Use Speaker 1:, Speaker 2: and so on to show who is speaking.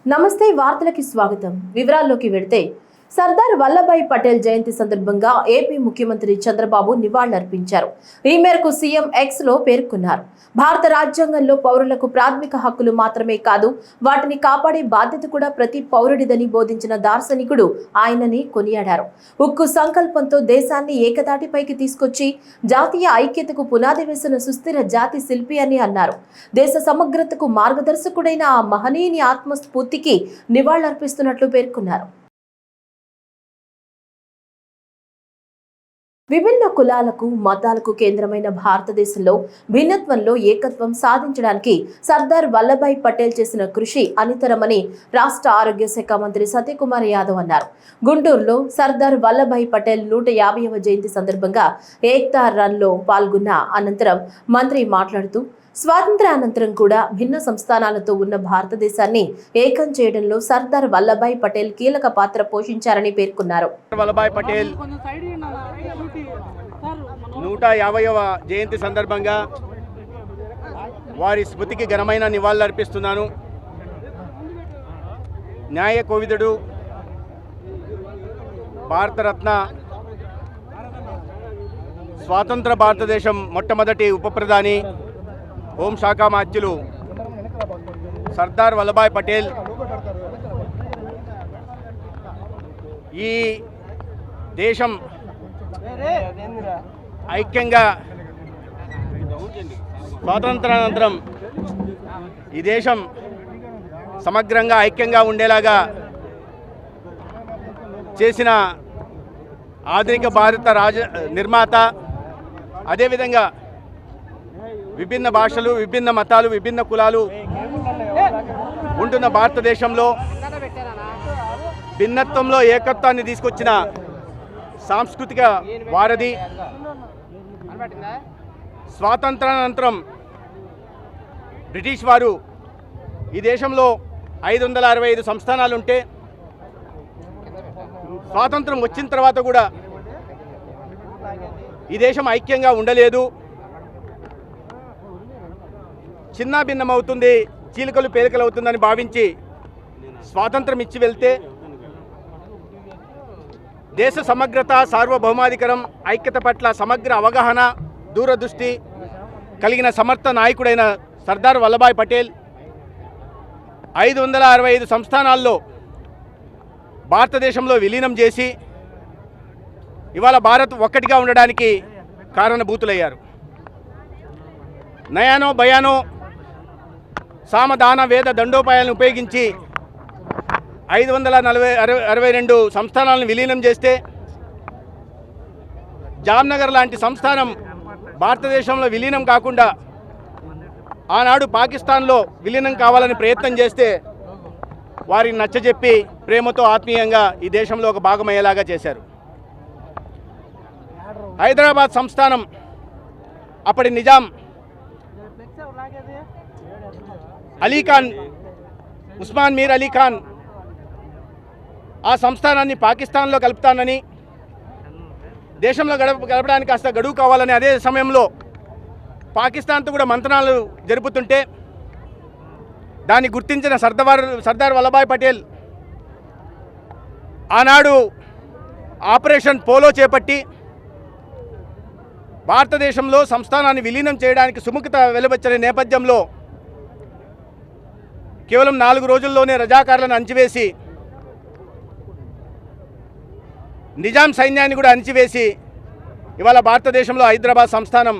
Speaker 1: నమస్తే వార్తలకి స్వాగతం. వివరాల్లోకి వెళ్తే సర్దార్ వల్లభాయ్ పటేల్ జయంతి సందర్భంగా ఏపీ ముఖ్యమంత్రి చంద్రబాబు నివాళులర్పించారు. ఈ మేరకు సీఎం ఎక్స్ లో పేర్కొన్నారు. భారత రాజ్యాంగంలో పౌరులకు ప్రాథమిక హక్కులు మాత్రమే కాదు, వాటిని కాపాడే బాధ్యత కూడా ప్రతి పౌరుడిదని బోధించిన దార్శనికుడు ఆయనని కొనియాడారు. ఉక్కు సంకల్పంతో దేశాన్ని ఏకతాటిపైకి తీసుకొచ్చి జాతీయ ఐక్యతకు పునాది వేసిన సుస్థిర జాతి శిల్పి అని అన్నారు. దేశ సమగ్రతకు మార్గదర్శకుడైన ఆ మహనీయుని ఆత్మస్ఫూర్తికి నివాళులర్పిస్తున్నట్లు పేర్కొన్నారు. విభిన్న కులాలకు మతాలకు కేంద్రమైన భారతదేశంలో భిన్నత్వంలో ఏకత్వం సాధించడానికి సర్దార్ వల్లభాయ్ పటేల్ చేసిన కృషి అనితరమని రాష్ట్ర ఆరోగ్య శాఖ మంత్రి సత్యకుమార్ యాదవ్ అన్నారు. గుంటూరులో సర్దార్ వల్లభాయ్ పటేల్ 150వ జయంతి సందర్భంగా ఏక్తా రన్ లో పాల్గొన్న అనంతరం మంత్రి మాట్లాడుతూ స్వాతంత్ర్యానంతరం కూడా భిన్న సంస్థానాలతో ఉన్న భారతదేశాన్ని ఏకం చేయడంలో సర్దార్ వల్లభాయ్ పటేల్ కీలక పాత్ర పోషించారని పేర్కొన్నారు.
Speaker 2: వల్లభాయ్ పటేల్ 150వ జయంతి సందర్భంగా వారి స్మృతికి ఘనమైన నివాళులర్పిస్తున్నాను. న్యాయ కోవిదుడు, భారతరత్న, స్వాతంత్ర భారతదేశం మొట్టమొదటి ఉప ప్రధాని, హోంశాఖ మాత్యులు సర్దార్ వల్లభాయ్ పటేల్ ఈ దేశం ఐక్యంగా స్వాతంత్రానంతరం ఈ దేశం సమగ్రంగా ఐక్యంగా ఉండేలాగా చేసిన ఆధునిక భారత నిర్మాత. అదేవిధంగా విభిన్న భాషలు, విభిన్న మతాలు, విభిన్న కులాలు ఉంటున్న భారతదేశంలో భిన్నత్వంలో ఏకత్వాన్ని తీసుకొచ్చిన సాంస్కృతిక వారధి. స్వాతంత్రానంతరం బ్రిటిష్ వారు ఈ దేశంలో 565 సంస్థానాలుంటే స్వాతంత్రం వచ్చిన తర్వాత కూడా ఈ దేశం ఐక్యంగా ఉండలేదు. చిన్న భిన్నమవుతుంది, చీలికలు పేలికలు అవుతుందని భావించి స్వాతంత్రం ఇచ్చి వెళ్తే దేశ సమగ్రత, సార్వభౌమాధికారం, ఐక్యత పట్ల సమగ్ర అవగాహన, దూరదృష్టి కలిగిన సమర్థ నాయకుడైన సర్దార్ వల్లభాయ్ పటేల్ 565 సంస్థానాల్లో భారతదేశంలో విలీనం చేసి ఇవాళ భారత్ ఒక్కటిగా ఉండడానికి కారణభూతులయ్యారు. నయానో భయానో సామదాన వేద దండోపాయాలను ఉపయోగించి 562 సంస్థానాలను విలీనం చేస్తే జామ్నగర్ లాంటి సంస్థానం భారతదేశంలో విలీనం కాకుండా ఆనాడు పాకిస్తాన్లో విలీనం కావాలని ప్రయత్నం చేస్తే వారిని నచ్చజెప్పి ప్రేమతో ఆత్మీయంగా ఈ దేశంలో ఒక భాగమయ్యేలాగా చేశారు. హైదరాబాద్ సంస్థానం అప్పటి నిజాం అలీఖాన్, ఉస్మాన్ మీర్ అలీఖాన్ ఆ సంస్థానాన్ని పాకిస్తాన్లో కలుపుతానని, దేశంలో గడపడానికి కాస్త గడువు కావాలని అదే సమయంలో పాకిస్తాన్తో కూడా మంతనాలు జరుపుతుంటే దాన్ని గుర్తించిన సర్దార్ వల్లభాయ్ పటేల్ ఆనాడు ఆపరేషన్ పోలో చేపట్టి భారతదేశంలో సంస్థానాన్ని విలీనం చేయడానికి సుముఖత వెలువచ్చిన నేపథ్యంలో కేవలం 4 రోజుల్లోనే రజాకారులను అణిచివేసి, నిజాం సైన్యాన్ని కూడా అణిచివేసి ఇవాళ భారతదేశంలో హైదరాబాద్ సంస్థానం